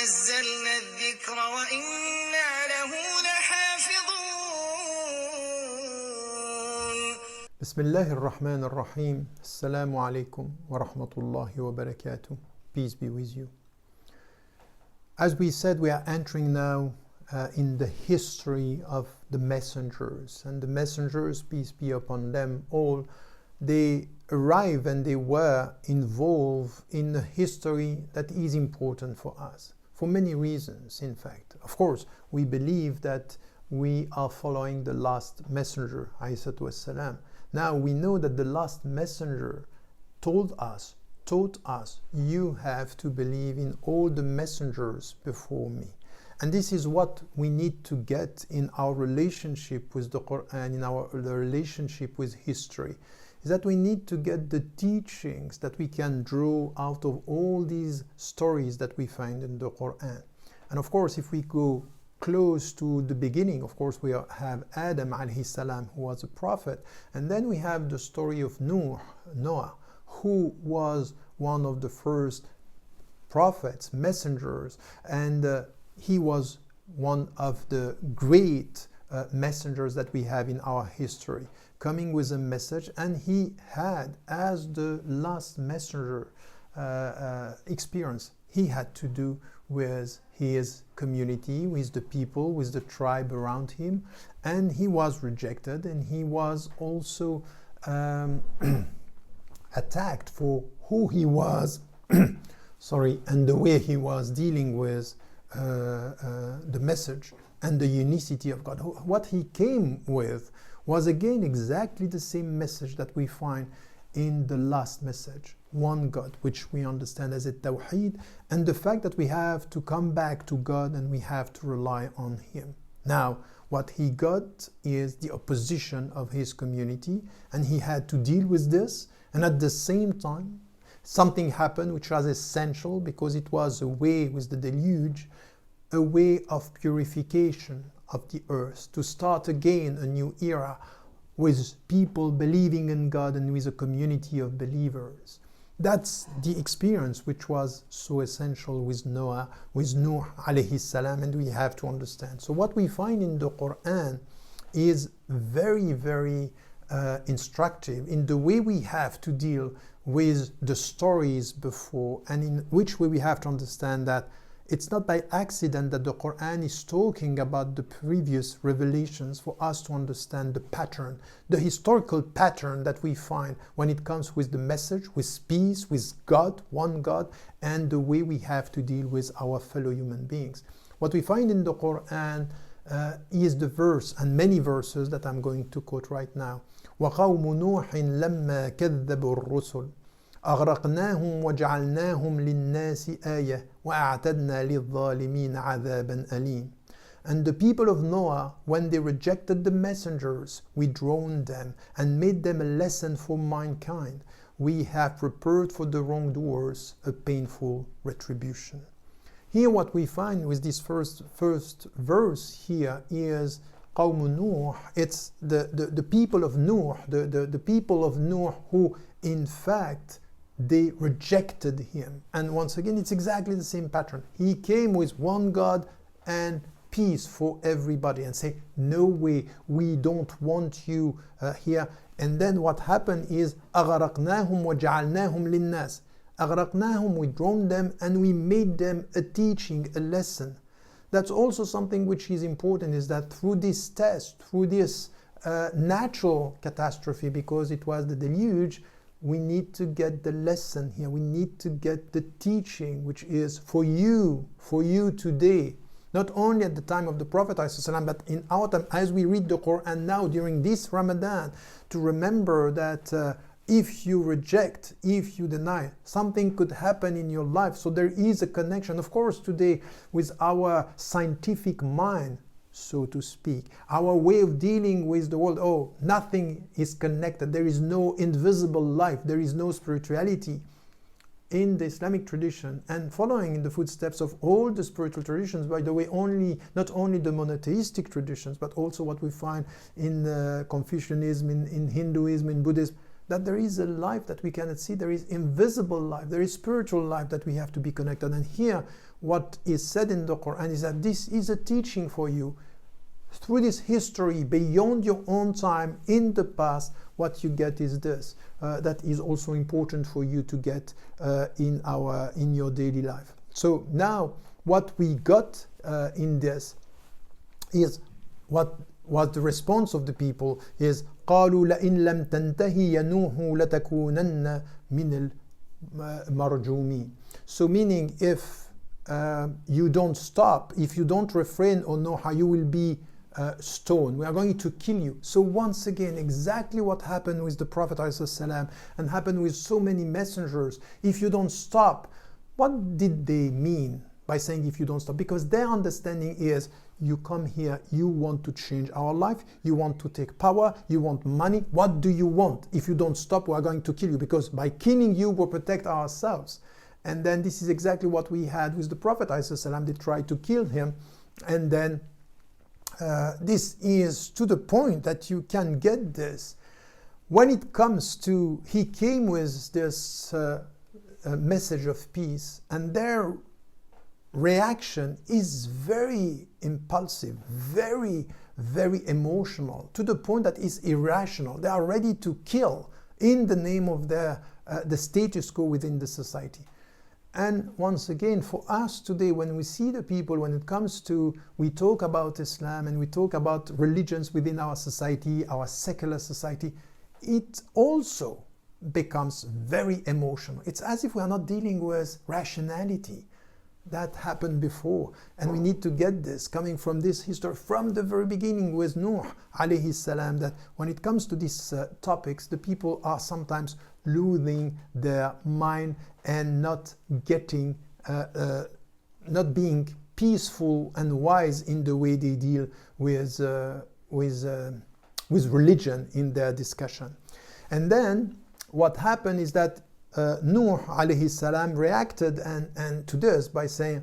ونزلنا الذكر وإنا له لحافظون. بسم الله الرحمن الرحيم. Assalamu alaikum wa rahmatullahi wa barakatuh. Peace be with you. As we said, we are entering now in the history of the messengers, and the messengers, peace be upon them all, they arrive and they were involved in a history that is important for us for many reasons. In fact, of course, we believe that we are following the last messenger, alayhi wassalam. Now we know that the last messenger taught us, you have to believe in all the messengers before me. And this is what we need to get in our relationship with the Quran, in our relationship with history, is that we need to get the teachings that we can draw out of all these stories that we find in the Quran. And of course, if we go close to the beginning, of course, we have Adam alayhi salam, who was a prophet, and then we have the story of Noah, who was one of the first prophets, messengers, and he was one of the great messengers that we have in our history, coming with a message, and he had, as the last messenger experience, he had to do with his community, with the people, with the tribe around him, and he was rejected, and he was also attacked for who he was, and the way he was dealing with the message and the unicity of God. What he came with was again exactly the same message that we find in the last message, one God, which we understand as a Tawheed, and the fact that we have to come back to God and we have to rely on Him. Now, what he got is the opposition of his community, and he had to deal with this, and at the same time, something happened which was essential, because it was a way with the Deluge, a way of purification of the earth, to start again a new era with people believing in God and with a community of believers. That's the experience which was so essential with Noah, with Nuh alayhi salam, and we have to understand. So what we find in the Quran is very, very instructive in the way we have to deal with the stories before, and in which way we have to understand that it's not by accident that the Quran is talking about the previous revelations, for us to understand the pattern, the historical pattern that we find when it comes with the message, with peace, with God, one God, and the way we have to deal with our fellow human beings. What we find in the Quran is the verse, and many verses that I'm going to quote right now. وَقَوْمُ نُوحٍ لَمَّا كَذَّبُوا الرُّسُلِ أغرقناهم وجعلناهم للناس آية وأعتدنا للظالمين عذابا أليم. And the people of Noah, when they rejected the messengers, we drowned them and made them a lesson for mankind. We have prepared for the wrongdoers a painful retribution. Here what we find with this first verse here is قوم نوح. It's the people of Nuh, the people of Nuh who in fact they rejected him. And once again, it's exactly the same pattern. He came with one God and peace for everybody, and say, no way, we don't want you here. And then what happened is أغرقناهم وجعلناهم للناس. أغرقناهم, we drowned them and we made them a teaching, a lesson. That's also something which is important, is that through this test, through this natural catastrophe, because it was the deluge, we need to get the lesson here. We need to get the teaching, which is for you today. Not only at the time of the Prophet ﷺ, but in our time, as we read the Quran now during this Ramadan, to remember that if you reject, if you deny, something could happen in your life. So there is a connection. Of course, today, with our scientific mind, so to speak, our way of dealing with the world, nothing is connected. There is no invisible life. There is no spirituality. In the Islamic tradition, and following in the footsteps of all the spiritual traditions, by the way, not only the monotheistic traditions, but also what we find in Confucianism, in Hinduism, in Buddhism, that there is a life that we cannot see, there is invisible life, there is spiritual life that we have to be connected. And here, what is said in the Quran is that this is a teaching for you. Through this history, beyond your own time, in the past, what you get is this. That is also important for you to get in your daily life. So now, what we got in this is what was the response of the people is قالوا لئن لم تنتهي يا نوح لتكونن من المرجومين. So meaning, if you don't stop, if you don't refrain, O Noah, you will be stoned. We are going to kill you. So once again, exactly what happened with the Prophet ﷺ and happened with so many messengers. If you don't stop, what did they mean by saying if you don't stop? Because their understanding is, you come here, you want to change our life, you want to take power, you want money. What do you want? If you don't stop, we are going to kill you, because by killing you, we'll protect ourselves. And then this is exactly what we had with the Prophet ﷺ. They tried to kill him, and then this is to the point that you can get this. When it comes to, he came with this message of peace, and their reaction is very impulsive, very, very emotional, to the point that it's irrational. They are ready to kill in the name of the status quo within the society. And once again, for us today, when we see the people, when it comes to, we talk about Islam and we talk about religions within our society, our secular society, it also becomes very emotional. It's as if we are not dealing with rationality. That happened before, and we need to get this coming from this history from the very beginning with Nuh alayhi salam, that when it comes to these topics, the people are sometimes losing their mind and not getting, not being peaceful and wise in the way they deal with religion in their discussion. And then what happened is that Nuh alayhi salam reacted and to this by saying,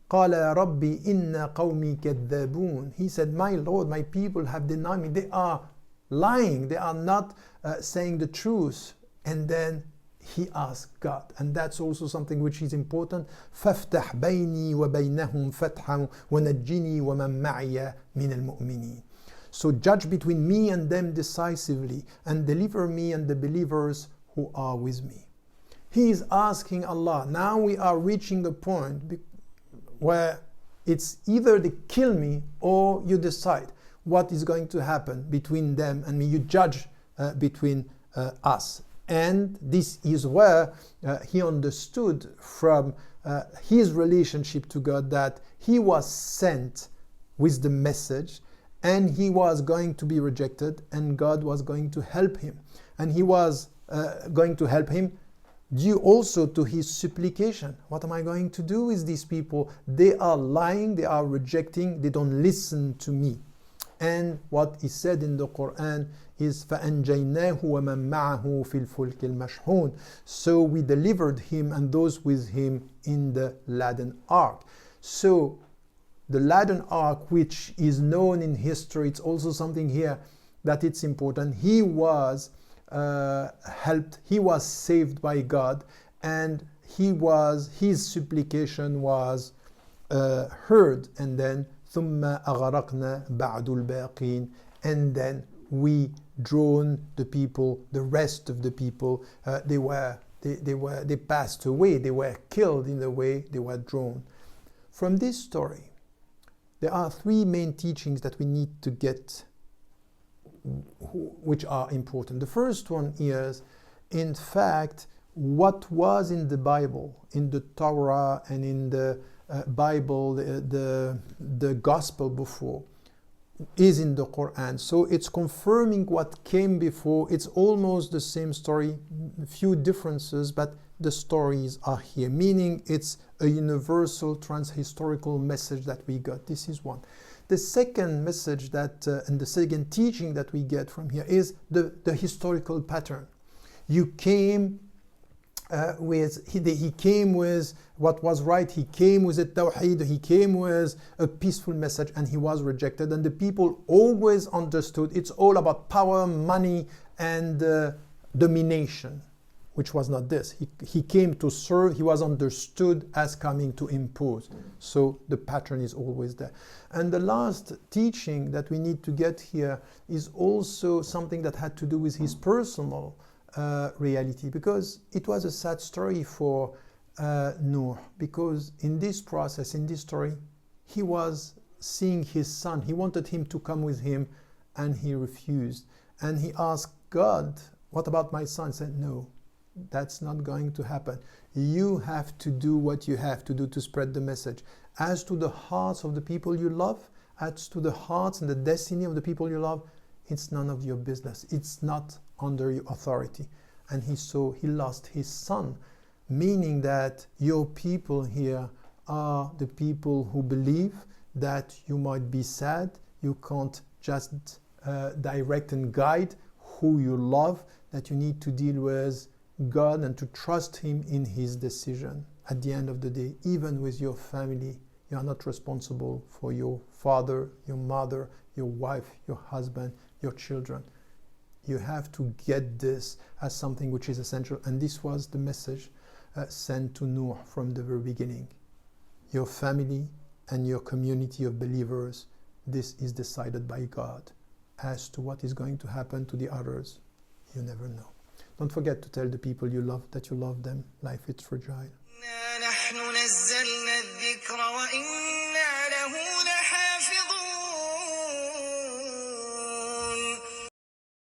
قَالَ يَا رَبِّي إِنَّ قَوْمِي كَذَّبُونَ. He said, my Lord, my people have denied me. They are lying. They are not saying the truth. And then he asked God. And that's also something which is important. فَافْتَحْ بَيْنِي وَبَيْنَهُمْ فَتْحًا وَنَجِّنِي وَمَنْ مَعِيَ مِنَ الْمُؤْمِنِينَ. So judge between me and them decisively, and deliver me and the believers who are with me. He is asking Allah. Now we are reaching the point where it's either they kill me or you decide what is going to happen between them and me. You judge between us. And this is where he understood from his relationship to God that he was sent with the message, and he was going to be rejected, and God was going to help him. And he was going to help him due also to his supplication. What am I going to do with these people? They are lying, they are rejecting, they don't listen to me. And what is said in the Quran is فَأَنْجَيْنَاهُ وَمَنْ مَعَهُ فِي الْفُلْكِ الْمَشْحُونِ. So we delivered him and those with him in the laden ark. So the laden ark, which is known in history, it's also something here that it's important. He was helped, he was saved by God, and his supplication was heard, and then ثُمَّ أَغَرَقْنَا بَعْدُ الْبَاقِينَ, and then we drowned the people, the rest of the people. They passed away, they were killed in the way they were drowned. From this story, there are three main teachings that we need to get, which are important. The first one is, in fact, what was in the Bible, in the Torah and in the Bible, the Gospel before, is in the Quran. So it's confirming what came before. It's almost the same story, a few differences, but the stories are here, meaning it's a universal transhistorical message that we got. This is one. The second message that, and the second teaching that we get from here is the historical pattern. You came he came with what was right, he came with a tawheed, he came with a peaceful message, and he was rejected. And the people always understood it's all about power, money, and domination, which was not this. He came to serve, he was understood as coming to impose. So the pattern is always there. And the last teaching that we need to get here is also something that had to do with his personal reality, because it was a sad story for Noah, because in this process, in this story, he was seeing his son. He wanted him to come with him, and he refused. And he asked God, what about my son? He said, no, that's not going to happen. You have to do what you have to do to spread the message. As to the hearts of the people you love, as to the hearts and the destiny of the people you love, it's none of your business. It's not under your authority. And he lost his son, meaning that your people here are the people who believe that you might be sad, you can't just direct and guide who you love, that you need to deal with God and to trust Him in His decision. At the end of the day, even with your family, you are not responsible for your father, your mother, your wife, your husband, your children. You have to get this as something which is essential. And this was the message sent to Noah from the very beginning. Your family and your community of believers, this is decided by God. As to what is going to happen to the others, you never know. Don't forget to tell the people you love that you love them. Life is fragile. نحن نزلنا الذكر وإنا